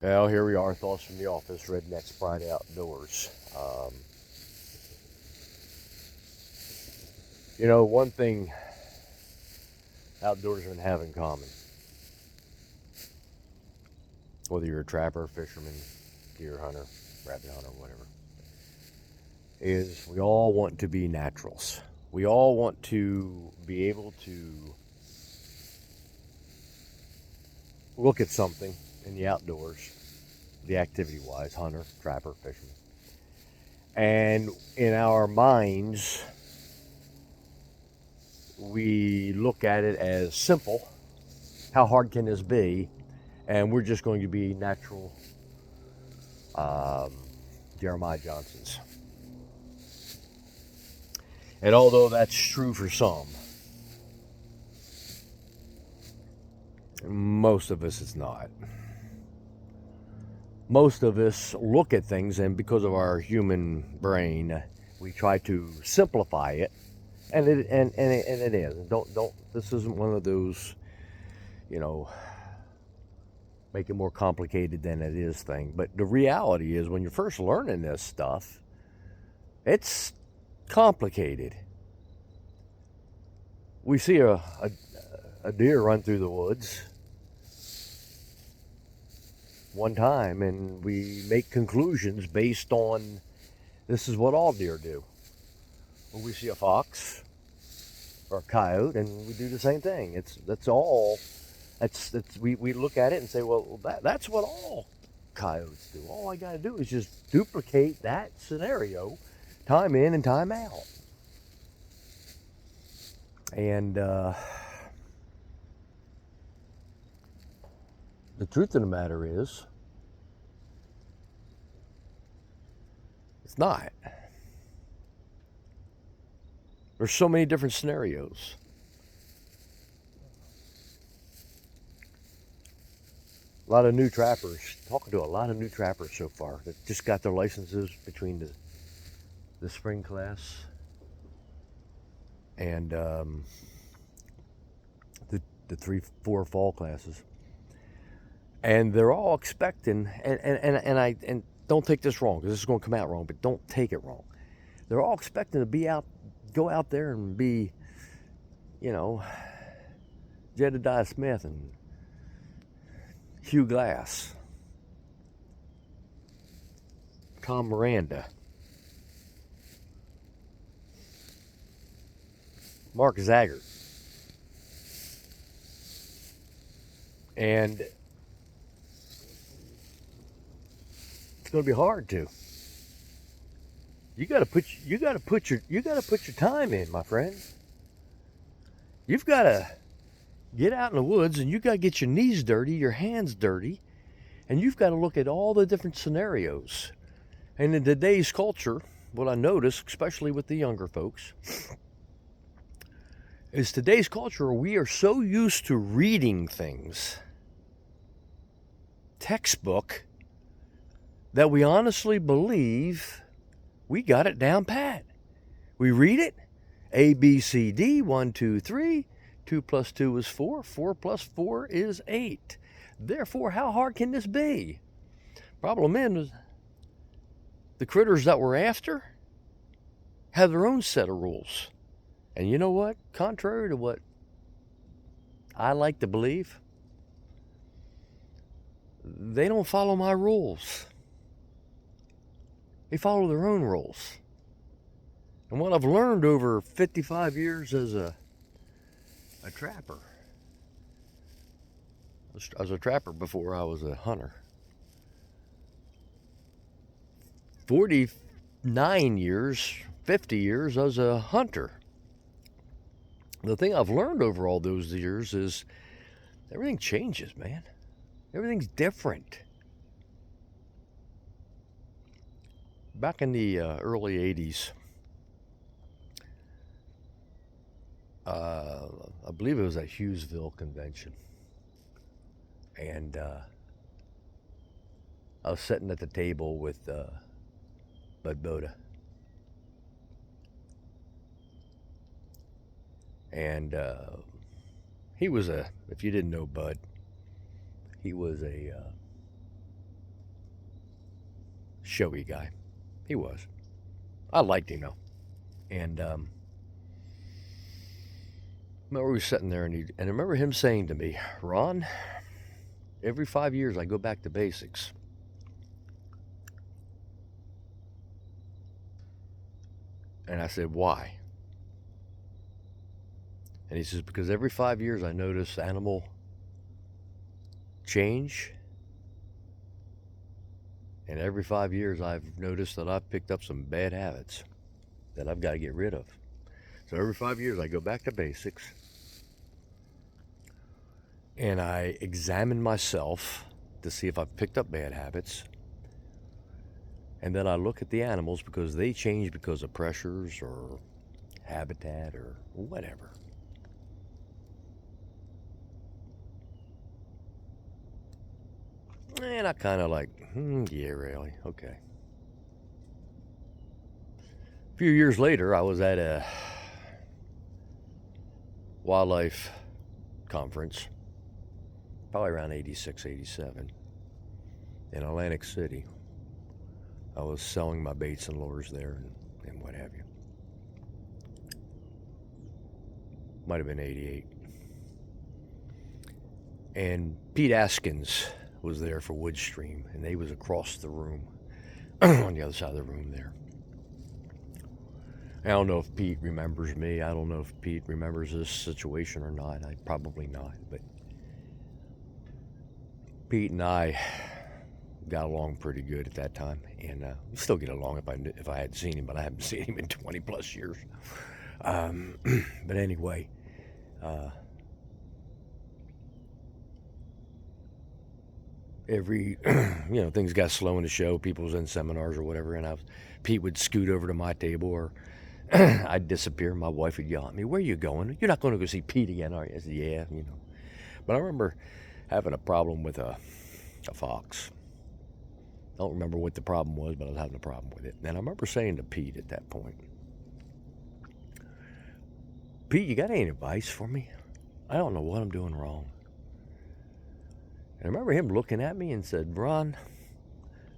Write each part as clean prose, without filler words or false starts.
Well, here we are, thoughts from the office, Redneck's Pride Outdoors. One thing outdoorsmen have in common, whether you're a trapper, fisherman, deer hunter, rabbit hunter, whatever, is we all want to be naturals. We all want to be able to look at something in the outdoors, the activity wise, hunter, trapper, fisherman, and in our minds, we look at it as simple. How hard can this be? And we're just going to be natural um, Jeremiah Johnsons. And although that's true for some, most of us it's not. Most of us look at things, and because of our human brain, we try to simplify it, and it is. Don't. This isn't one of those, you know, make it more complicated than it is thing. But the reality is, when you're first learning this stuff, it's complicated. We see a deer run through the woods one time, and we make conclusions based on this is what all deer do. When we see a fox or a coyote, and we do the same thing. That's all. We look at it and say, well, that's what all coyotes do. All I got to do is just duplicate that scenario, time in and time out. And the truth of the matter is, it's not. There's so many different scenarios. A lot of new trappers, talking to a lot of new trappers so far that just got their licenses between the spring class and the 3, 4 fall classes. And they're all expecting, and don't take this wrong, because this is going to come out wrong, but don't take it wrong. They're all expecting to go out there and be, you know, Jedediah Smith and Hugh Glass, Tom Miranda, Mark Zaggart. And it's going to be hard to. You got to put your time in, my friend. You've got to get out in the woods, and you got to get your knees dirty, your hands dirty, and you've got to look at all the different scenarios. And in today's culture, what I notice, especially with the younger folks, is today's culture, we are so used to reading things, textbook, that we honestly believe we got it down pat. We read it, A, B, C, D, 1, 2, 3, 2 plus 2 is 4, 4 plus 4 is 8. Therefore, how hard can this be? Problem is, the critters that we're after have their own set of rules. And you know what? Contrary to what I like to believe, they don't follow my rules. They follow their own rules. And what I've learned over 55 years as a trapper, I was a trapper before I was a hunter. 49 years, 50 years as a hunter. The thing I've learned over all those years is everything changes, man. Everything's different. Back in the early 80s, I believe it was at Hughesville Convention. And I was sitting at the table with Bud Boda. And he was if you didn't know Bud, he was a showy guy. He was. I liked him though. And remember we were sitting there, and I remember him saying to me, Ron, every 5 years I go back to basics. And I said, why? And he says, because every 5 years I notice animal change. And every 5 years I've noticed that I've picked up some bad habits that I've got to get rid of. So every 5 years I go back to basics. And I examine myself to see if I've picked up bad habits. And then I look at the animals because they change because of pressures or habitat or whatever. And I kind of like, yeah, really, okay. A few years later, I was at a wildlife conference, probably around 86, 87, in Atlantic City. I was selling my baits and lures there and what have you. Might have been 88. And Pete Askins was there for Woodstream, and they was across the room, on the other side of the room there. I don't know if Pete remembers me. I don't know if Pete remembers this situation or not. Probably not, but Pete and I got along pretty good at that time, and we still get along if I had seen him, but I haven't seen him in 20 plus years. But anyway, every things got slow in the show. People was in seminars or whatever, and Pete would scoot over to my table, or I'd disappear. My wife would yell at me, "Where are you going? You're not going to go see Pete again, are you?" I said, "Yeah, But I remember having a problem with a fox. I don't remember what the problem was, but I was having a problem with it. And I remember saying to Pete at that point, "Pete, you got any advice for me? I don't know what I'm doing wrong." And I remember him looking at me and said, "Ron,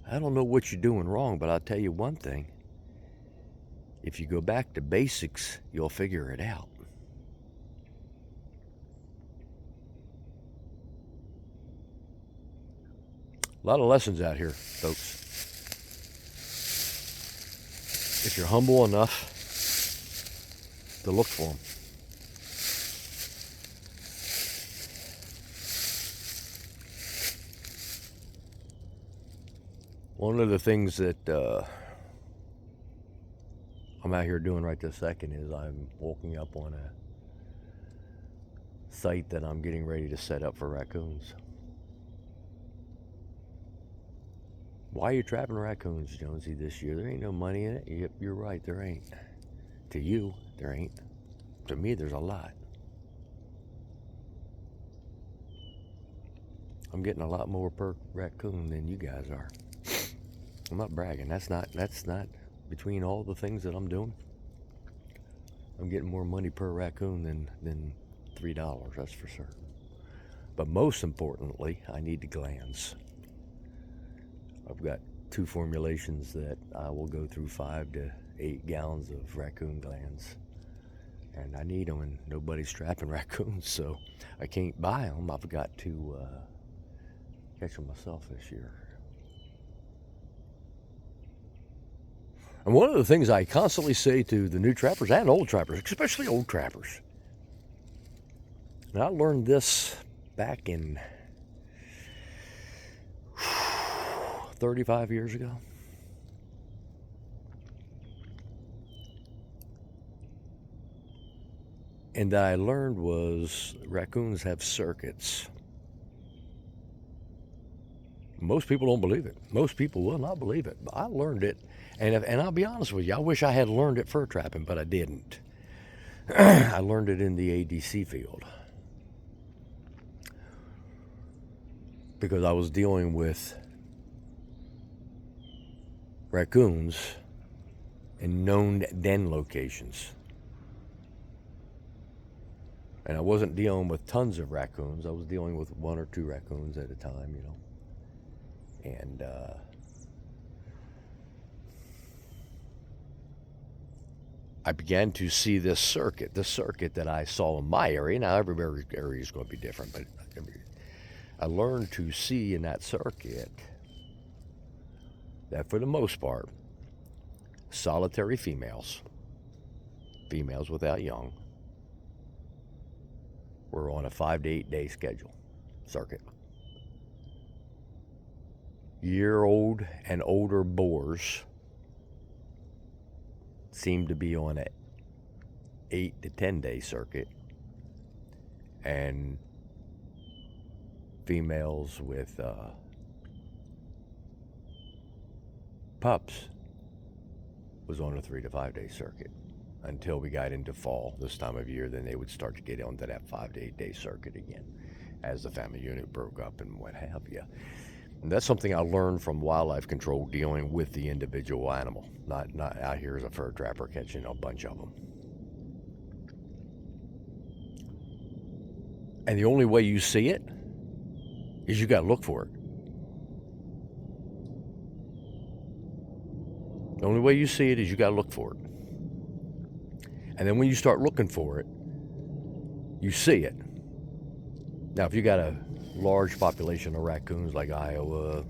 I don't know what you're doing wrong, but I'll tell you one thing. If you go back to basics, you'll figure it out." A lot of lessons out here, folks. If you're humble enough to look for them. One of the things that I'm out here doing right this second is I'm walking up on a site that I'm getting ready to set up for raccoons. Why are you trapping raccoons, Jonesy, this year? There ain't no money in it. Yep, you're right, there ain't. To you, there ain't. To me, there's a lot. I'm getting a lot more per raccoon than you guys are. I'm not bragging. That's not between all the things that I'm doing. I'm getting more money per raccoon than $3, that's for certain. But most importantly, I need the glands. I've got 2 formulations that I will go through 5 to 8 gallons of raccoon glands. And I need them, and nobody's trapping raccoons, so I can't buy them. I've got to catch them myself this year. And one of the things I constantly say to the new trappers and old trappers, especially old trappers, and I learned this back in 35 years ago. And that I learned was raccoons have circuits. Most people don't believe it. Most people will not believe it. But I learned it. And I'll be honest with you, I wish I had learned it fur trapping, but I didn't. I learned it in the ADC field. Because I was dealing with raccoons in known den locations. And I wasn't dealing with tons of raccoons. I was dealing with 1 or 2 raccoons at a time, And I began to see this circuit, that I saw in my area. Now, every area is going to be different, but I learned to see in that circuit that for the most part, solitary females without young, were on a 5 to 8 day schedule circuit. Year-old and older boars seem to be on a 8 to 10 day circuit, and females with pups was on a 3 to 5 day circuit until we got into fall this time of year. Then they would start to get onto that 5 to 8 day circuit again as the family unit broke up and what have you. And that's something I learned from wildlife control, dealing with the individual animal, not out here as a fur trapper catching a bunch of them. And the only way you see it is you got to look for it. The only way you see it is you got to look for it. And then when you start looking for it, you see it. Now, if you got a large population of raccoons like Iowa,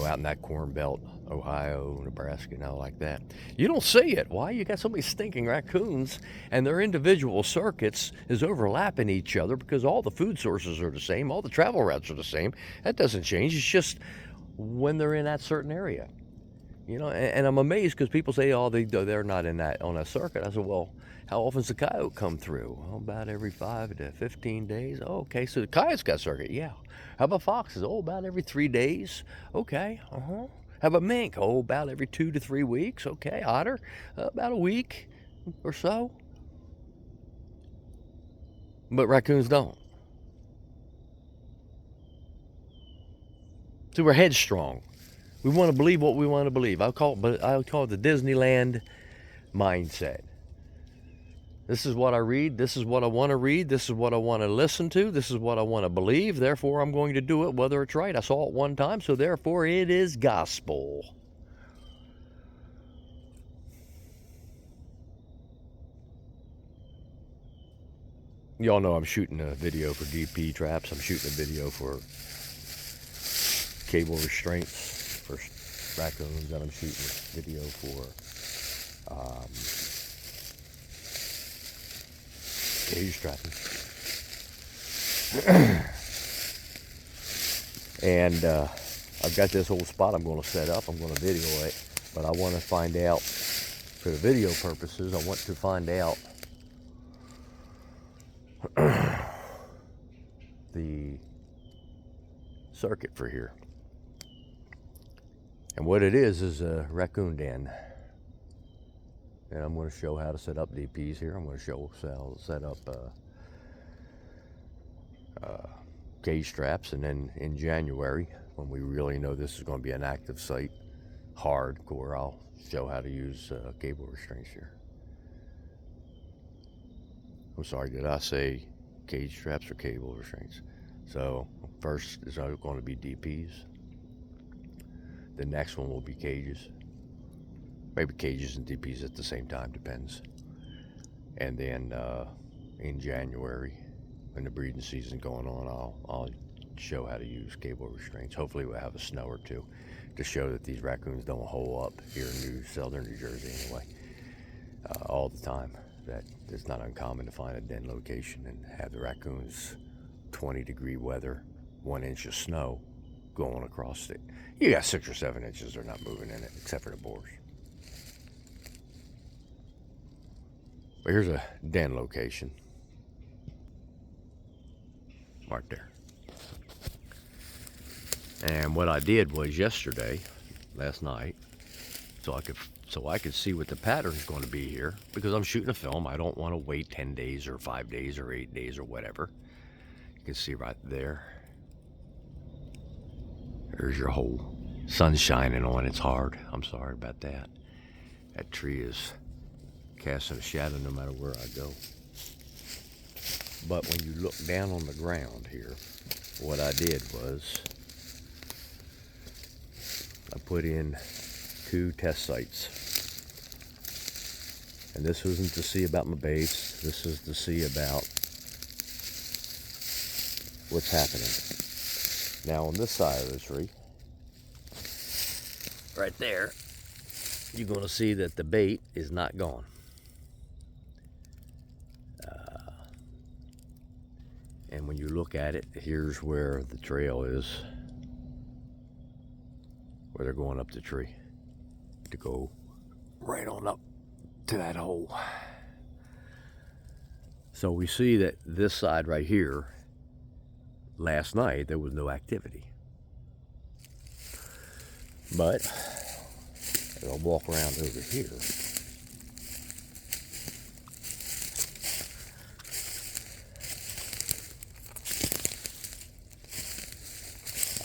out in that corn belt, Ohio, Nebraska, like that, you don't see it. Why? You got so many stinking raccoons, and their individual circuits is overlapping each other because all the food sources are the same, all the travel routes are the same. That doesn't change. It's just when they're in that certain area. And I'm amazed because people say, oh, they're not on a circuit. I said, well, how often does the coyote come through? Oh, about every 5 to 15 days. Oh, okay, so the coyote's got circuit, yeah. How about foxes? Oh, about every 3 days. Okay, How about mink? Oh, about every 2 to 3 weeks. Okay, otter, about a week or so. But raccoons don't. So we're headstrong. We want to believe what we want to believe. I call it the Disneyland mindset. This is what I read. This is what I want to read. This is what I want to listen to. This is what I want to believe. Therefore, I'm going to do it whether it's right. I saw it one time, so therefore it is gospel. Y'all know I'm shooting a video for DP traps. I'm shooting a video for cable restraints for raccoons, and I'm shooting a video for cage trapping. And I've got this old spot I'm going to set up. I'm going to video it, but I want to find out, for the video purposes, I want to find out the circuit for here. And what it is a raccoon den. And I'm going to show how to set up DPs here. I'm going to show how to set up cage straps. And then in January, when we really know this is going to be an active site, hardcore, I'll show how to use cable restraints here. I'm sorry, did I say cage straps or cable restraints? So first is going to be DPs. The next one will be cages. Maybe cages and DPs at the same time, depends. And then in January, when the breeding season going on, I'll show how to use cable restraints. Hopefully we'll have a snow or two to show that these raccoons don't hole up here in southern New Jersey anyway, all the time. That it's not uncommon to find a den location and have the raccoons 20-degree weather, 1 inch of snow going across it. You got 6 or 7 inches, they're not moving in it, except for the boars. But here's a den location. Right there. And what I did was last night, so I could see what the pattern's going to be here, because I'm shooting a film. I don't want to wait 10 days or 5 days or 8 days or whatever. You can see right there. There's your hole. Sun's shining on. It's hard. I'm sorry about that. That tree is casting a shadow no matter where I go. But when you look down on the ground here, what I did was I put in 2 test sites. And this isn't to see about my baits. This is to see about what's happening. Now on this side of the tree, right there, you're going to see that the bait is not gone. And when you look at it, here's where the trail is, where they're going up the tree to go right on up to that hole. So we see that this side right here, last night there was no activity. But I'll walk around over here.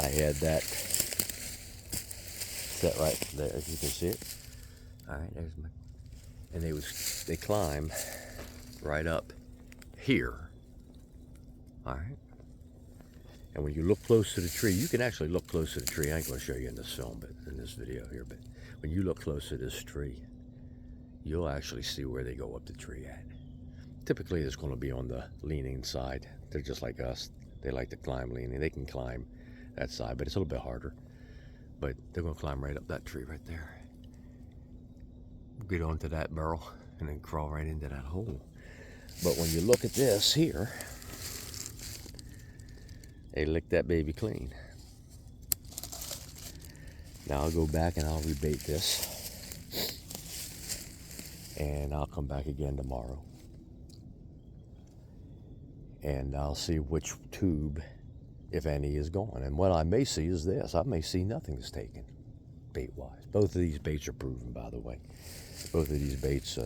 I had that set right there, as you can see it. All right, there's my, and they climb right up here. All right. And when you look close to the tree, you can actually look close to the tree. I ain't gonna show you in this film, but in this video here, but when you look close to this tree, you'll actually see where they go up the tree at. Typically, it's gonna be on the leaning side. They're just like us. They like to climb leaning. They can climb that side, but it's a little bit harder. But they're gonna climb right up that tree right there. Get onto that barrel and then crawl right into that hole. But when you look at this here, they lick that baby clean. Now I'll go back and I'll rebait this. And I'll come back again tomorrow. And I'll see which tube, if any, is gone. And what I may see is this. I may see nothing is taken, bait-wise. Both of these baits are proven, by the way. Both of these baits,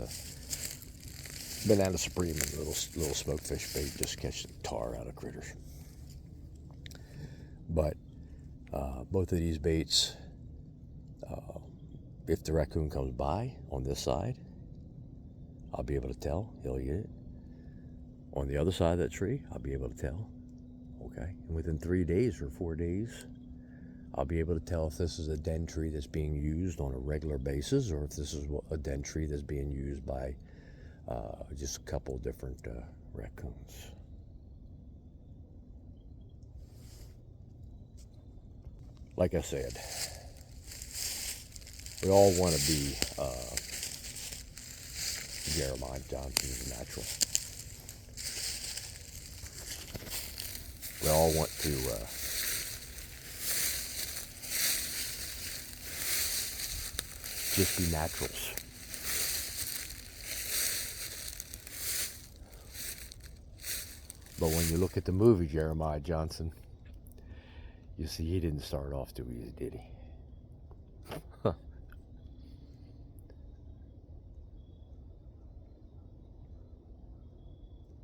Banana Supreme and little smokefish bait, just catch the tar out of critters. But both of these baits, if the raccoon comes by on this side, I'll be able to tell he'll eat it. On the other side of that tree, I'll be able to tell. Okay, and within 3 days or 4 days, I'll be able to tell if this is a den tree that's being used on a regular basis, or if this is a den tree that's being used by just a couple different raccoons. Like I said, we all want to be Jeremiah Johnson's natural. We all want to just be naturals. But when you look at the movie Jeremiah Johnson, you see he didn't start off too easy, did he?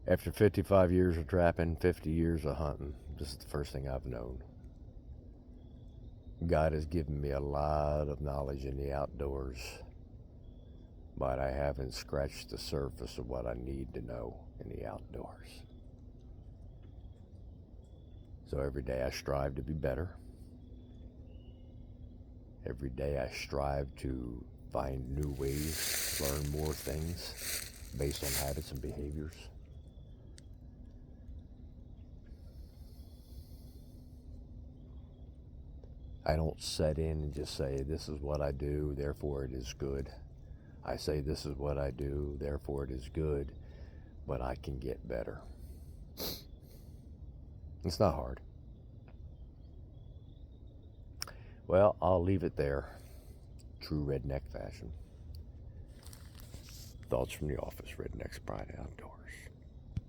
After 55 years of trapping, 50 years of hunting, this is the first thing I've known. God has given me a lot of knowledge in the outdoors, but I haven't scratched the surface of what I need to know in the outdoors. So every day I strive to be better. Every day I strive to find new ways, learn more things based on habits and behaviors. I don't set in and just say, this is what I do, therefore it is good. I say, this is what I do, therefore it is good, but I can get better. It's not hard. Well, I'll leave it there. True redneck fashion. Thoughts from the office, Redneck's Pride Outdoors.